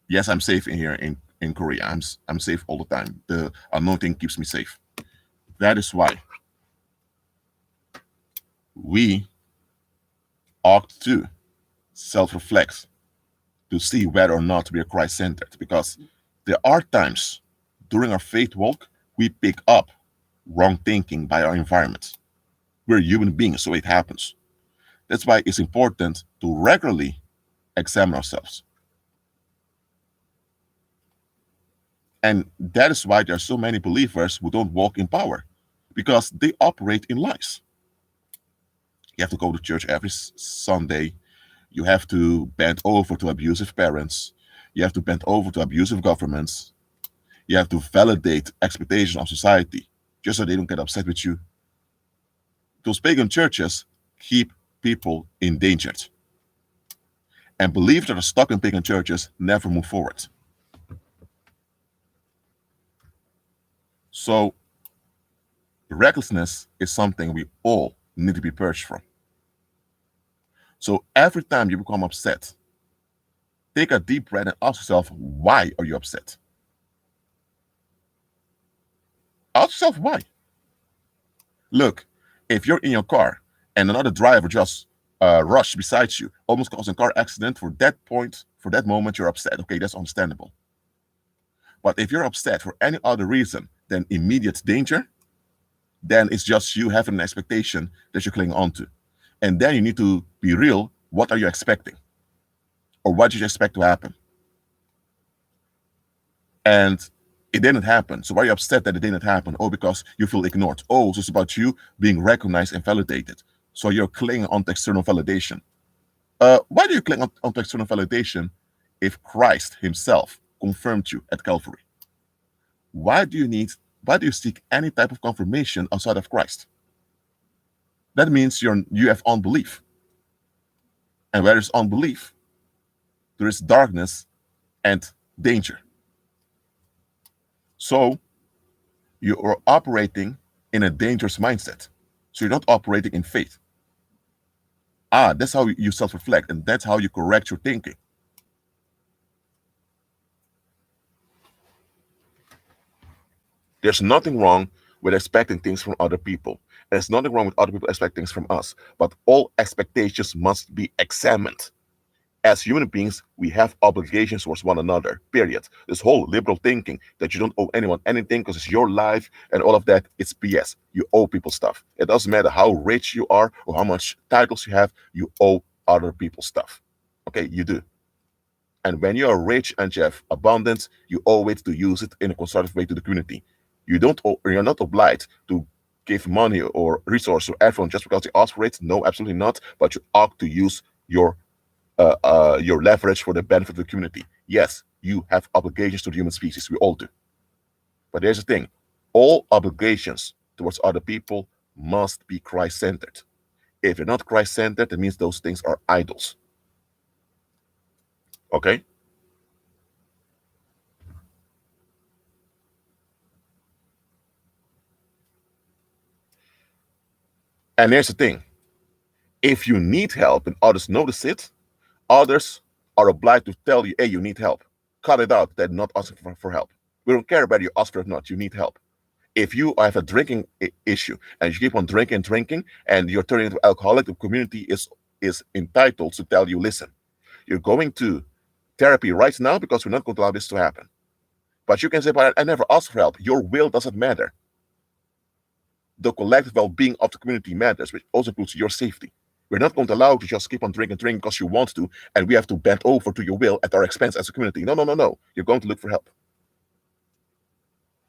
yes, I'm safe in here in Korea. I'm safe all the time. The anointing keeps me safe. That is why we ought to self-reflect to see whether or not we are Christ-centered, because there are times during our faith walk we pick up wrong thinking by our environment. We're human beings, so it happens. That's why it's important to regularly examine ourselves. And that is why there are so many believers who don't walk in power, because they operate in lies. You have to go to church every Sunday. You have to bend over to abusive parents. You have to bend over to abusive governments. You have to validate expectations of society just so they don't get upset with you. Those pagan churches keep people endangered. And believers that are stuck in pagan churches never move forward. So recklessness is something we all need to be purged from. So every time you become upset, take a deep breath and ask yourself, why are you upset? Ask yourself why. Look, if you're in your car and another driver just rushed beside you, almost causing a car accident, for that moment, you're upset. Okay, that's understandable. But if you're upset for any other reason than immediate danger, then it's just you having an expectation that you're clinging on to. And then you need to be real. What are you expecting? Or what did you expect to happen? And it didn't happen. So why are you upset that it didn't happen? Oh, because you feel ignored. Oh, so it's about you being recognized and validated. So you're clinging on to external validation. Why do you cling on to external validation if Christ himself confirmed you at Calvary? Why do you seek any type of confirmation outside of Christ? That means you have unbelief. And where is unbelief, there is darkness and danger. So you are operating in a dangerous mindset. So you're not operating in faith. That's how you self-reflect, and that's how you correct your thinking. There's nothing wrong with expecting things from other people. And there's nothing wrong with other people expecting things from us. But all expectations must be examined. As human beings, we have obligations towards one another, period. This whole liberal thinking that you don't owe anyone anything because it's your life and all of that, it's BS. You owe people stuff. It doesn't matter how rich you are or how much titles you have, you owe other people stuff. Okay, you do. And when you are rich and you have abundance, you owe it to use it in a constructive way to the community. You're not obliged to give money or resource to everyone just because they ask for it. No, absolutely not. But you ought to use your leverage for the benefit of the community. Yes, you have obligations to the human species. We all do. But there's the thing: all obligations towards other people must be Christ-centered. If they're not Christ-centered, that means those things are idols. Okay? And here's the thing: if you need help and others notice it, others are obliged to tell you, hey, you need help. Cut it out. They're not asking for help. We don't care whether you ask for it or not. You need help. If you have a drinking issue and you keep on drinking and drinking and you're turning into alcoholic, the community is entitled to tell you, listen, you're going to therapy right now because we're not going to allow this to happen. But you can say, but I never asked for help. Your will doesn't matter. The collective well-being of the community matters, which also includes your safety. We're not going to allow you to just keep on drinking because you want to, and we have to bend over to your will at our expense as a community. No, no, no, no. You're going to look for help.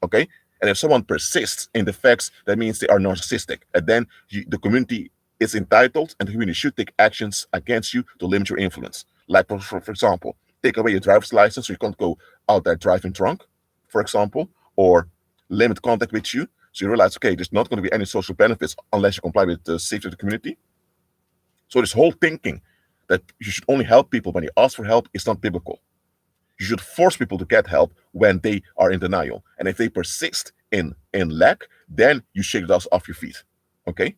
Okay? And if someone persists in the facts, that means they are narcissistic. And then the community is entitled, and the community should take actions against you to limit your influence. Like, for example, take away your driver's license so you can't go out there driving drunk, for example, or limit contact with you. So you realize, okay, there's not going to be any social benefits unless you comply with the safety of the community. So this whole thinking that you should only help people when they ask for help is not biblical. You should force people to get help when they are in denial. And if they persist in lack, then you shake the dust off your feet. Okay?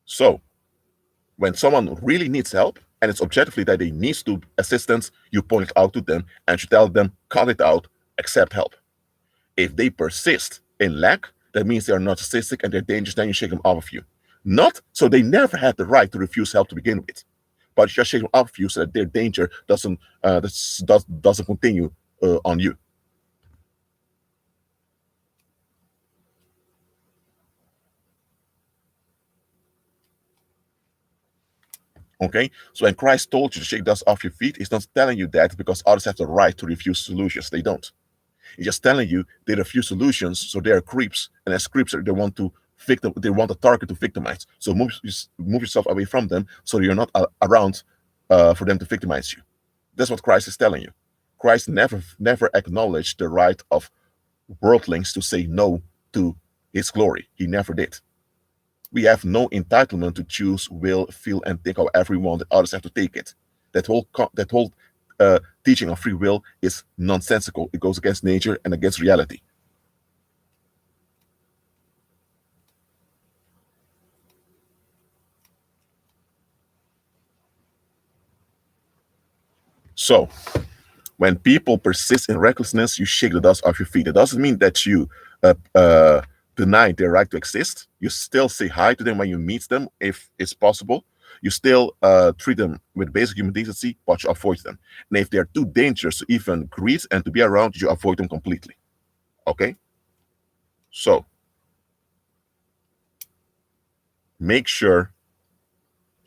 So when someone really needs help, and it's objectively that they need to assistance, you point it out to them and you tell them, cut it out, accept help. If they persist in lack, that means they are narcissistic and they're dangerous, then you shake them off of you. Not so they never had the right to refuse help to begin with, but you just shake them off of you so that their danger doesn't continue on you. Okay, so when Christ told you to shake dust off your feet, he's not telling you that because others have the right to refuse solutions. They don't. He's just telling you they refuse solutions, so they are creeps, and as creeps, they want to they want a target to victimize. So move yourself away from them, so you're not around for them to victimize you. That's what Christ is telling you. Christ never acknowledged the right of worldlings to say no to his glory. He never did. We have no entitlement to choose, will, feel, and think however we want. That others have to take it. That whole teaching of free will is nonsensical. It goes against nature and against reality. So, when people persist in recklessness, you shake the dust off your feet. It doesn't mean that you deny their right to exist. You still say hi to them when you meet them, if it's possible. You still treat them with basic human decency, but you avoid them. And if they're too dangerous to even greet and to be around, you avoid them completely. Okay? So, make sure,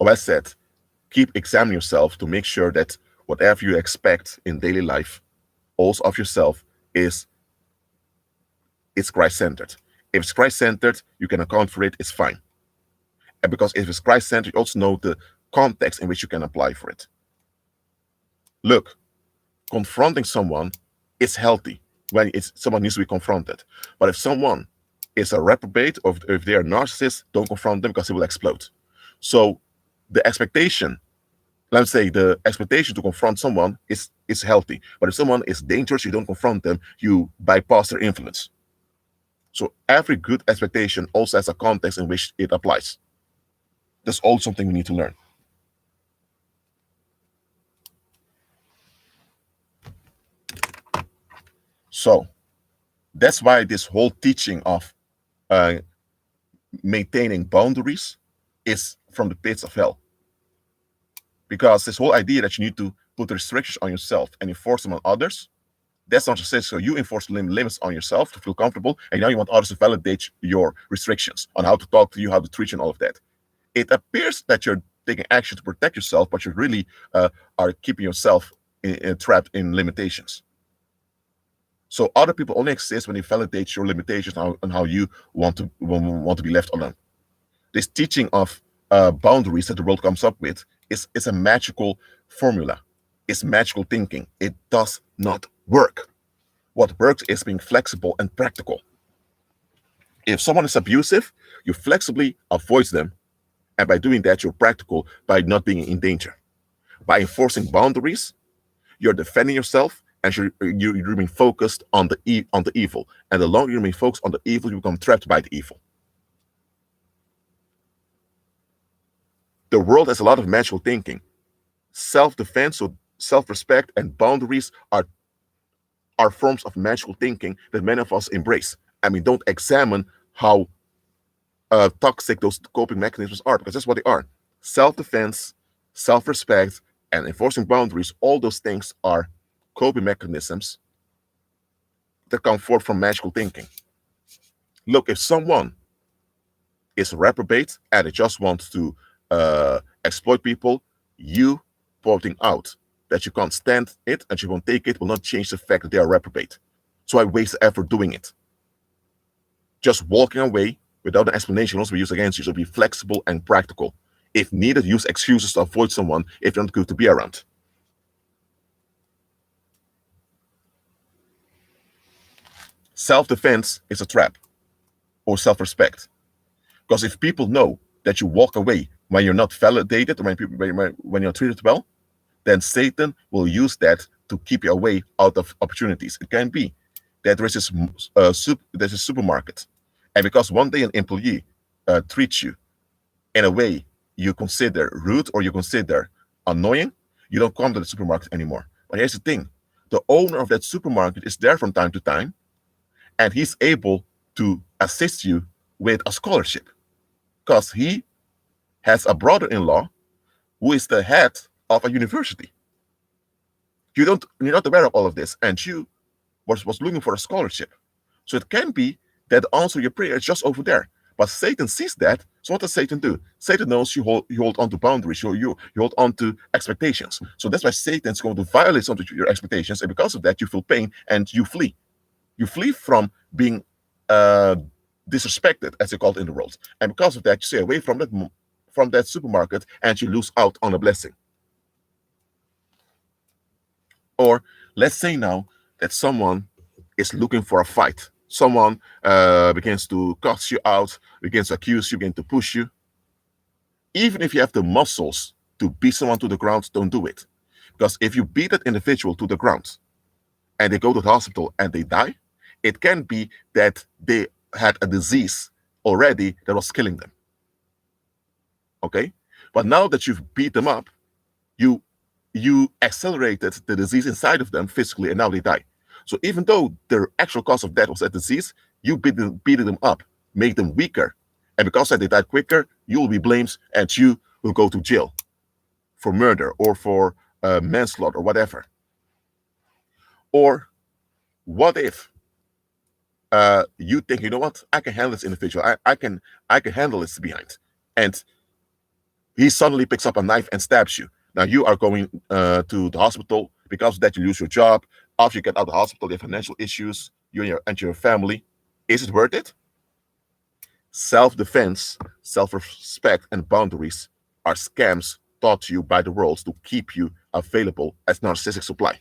as I said, keep examining yourself to make sure that whatever you expect in daily life, also of yourself, is Christ-centered. If it's Christ-centered, you can account for it, it's fine. And because if it's Christ-centered, you also know the context in which you can apply for it. Look, confronting someone is healthy when someone needs to be confronted. But if someone is a reprobate or if they are narcissists, don't confront them because they will explode. So the expectation, let's say the expectation to confront someone is healthy. But if someone is dangerous, you don't confront them, you bypass their influence. So every good expectation also has a context in which it applies. That's all something we need to learn. So that's why this whole teaching of uh, maintaining boundaries is from the pits of hell. Because this whole idea that you need to put restrictions on yourself and enforce them on others, that's not just it. So you enforce limits on yourself to feel comfortable, and now you want others to validate your restrictions on how to talk to you, how to treat you, and all of that. It appears that you're taking action to protect yourself, but you really are keeping yourself trapped in limitations. So other people only exist when they validate your limitations and how you want to be left alone. This teaching of boundaries that the world comes up with is a magical formula. It's magical thinking. It does not work. What works is being flexible and practical. If someone is abusive, you flexibly avoid them, and by doing that, you're practical by not being in danger. By enforcing boundaries, you're defending yourself, and you remain focused on the evil. And the longer you remain focused on the evil, you become trapped by the evil. The world has a lot of magical thinking. Self-defense, so self-respect and boundaries are forms of magical thinking that many of us embrace. And we don't examine how toxic those coping mechanisms are, because that's what they are. Self-defense, self-respect, and enforcing boundaries, all those things are coping mechanisms that come forth from magical thinking. Look, if someone is reprobate and they just want to exploit people, you pointing out that you can't stand it and you won't take it will not change the fact that they are reprobate. So I waste effort doing it. Just walking away without an explanation can also be used against you. So be flexible and practical. If needed, use excuses to avoid someone if you're not good to be around. Self-defense is a trap, or self-respect. Because if people know that you walk away when you're not validated, or when you're treated well, then Satan will use that to keep you away out of opportunities. It can be that there's a supermarket, and because one day an employee treats you in a way you consider rude or you consider annoying, you don't come to the supermarket anymore. But here's the thing: the owner of that supermarket is there from time to time, and he's able to assist you with a scholarship because he has a brother-in-law who is the head of a university. You're not aware of all of this, and you was looking for a scholarship. So it can be that the answer to your prayer is just over there. But Satan sees that. So what does Satan do? Satan knows you hold on to boundaries, you hold on to expectations. So that's why Satan's going to violate some of your expectations, and because of that, you feel pain and you flee. You flee from being disrespected, as they call it in the world, and because of that, you stay away from that supermarket, and you lose out on a blessing. Or let's say now that someone is looking for a fight. Someone begins to cuss you out, begins to accuse you, begins to push you. Even if you have the muscles to beat someone to the ground, don't do it. Because if you beat that individual to the ground and they go to the hospital and they die, it can be that they had a disease already that was killing them. Okay? But now that you've beat them up, you accelerated the disease inside of them physically, and now they die. So even though the actual cause of death was that disease, you beat them up, made them weaker. And because they died quicker, you will be blamed and you will go to jail for murder or for manslaughter or whatever. Or what if you think, you know what, I can handle this individual. I can handle this behind. And he suddenly picks up a knife and stabs you. Now you are going to the hospital. Because of that, you lose your job. After you get out of the hospital, you have financial issues, you and your family. Is it worth it? Self-defense, self-respect, and boundaries are scams taught to you by the world to keep you available as narcissistic supply.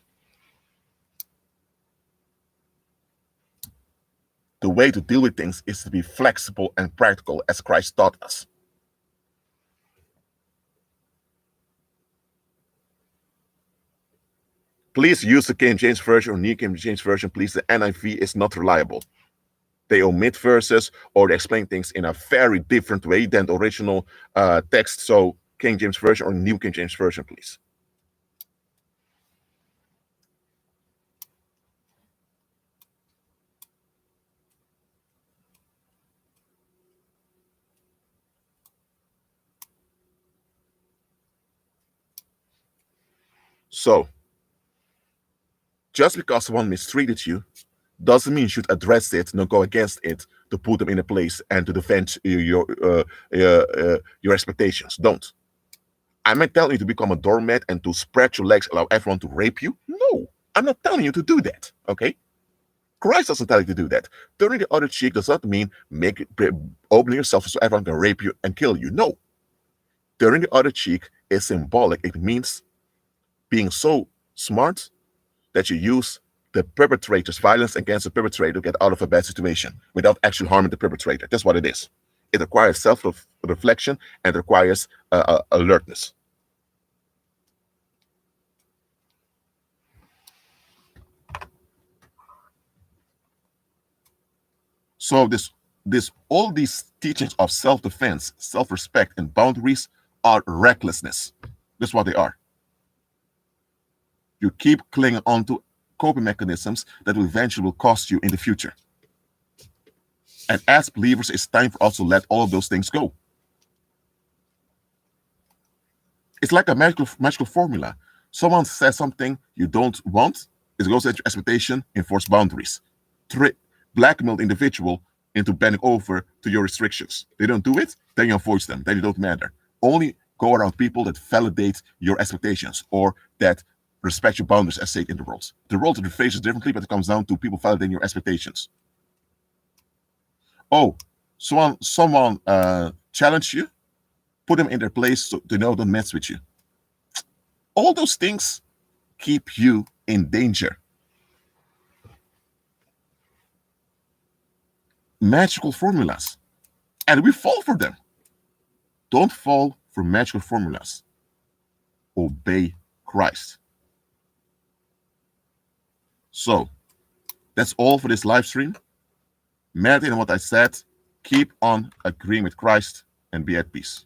The way to deal with things is to be flexible and practical as Christ taught us. Please use the King James Version or New King James Version, please. The NIV is not reliable. They omit verses or they explain things in a very different way than the original text. So King James Version or New King James Version, please. So just because someone mistreated you doesn't mean you should address it, not go against it, to put them in a place and to defend your expectations. Don't. I'm not telling you to become a doormat and to spread your legs, allow everyone to rape you. No, I'm not telling you to do that. Okay? Christ doesn't tell you to do that. Turning the other cheek does not mean open yourself so everyone can rape you and kill you. No. Turning the other cheek is symbolic. It means being so smart that you use the perpetrator's violence against the perpetrator to get out of a bad situation without actually harming the perpetrator. That's what it is. It requires self-reflection and it requires alertness. So all these teachings of self-defense, self-respect, and boundaries are recklessness. That's what they are. You keep clinging on to coping mechanisms that will eventually cost you in the future. And as believers, it's time for us to let all of those things go. It's like a magical formula. Someone says something you don't want, it goes at your expectation, enforce boundaries. Blackmail the individual into bending over to your restrictions. They don't do it, then you avoid them, then you don't matter. Only go around people that validate your expectations or that respect your boundaries as stated in the rules. The rules are phrased differently, but it comes down to people validating your expectations. Oh, someone challenged you, put them in their place so they know don't mess with you. All those things keep you in danger. Magical formulas, and we fall for them. Don't fall for magical formulas. Obey Christ. So that's all for this live stream. Meditate on what I said. Keep on agreeing with Christ and be at peace.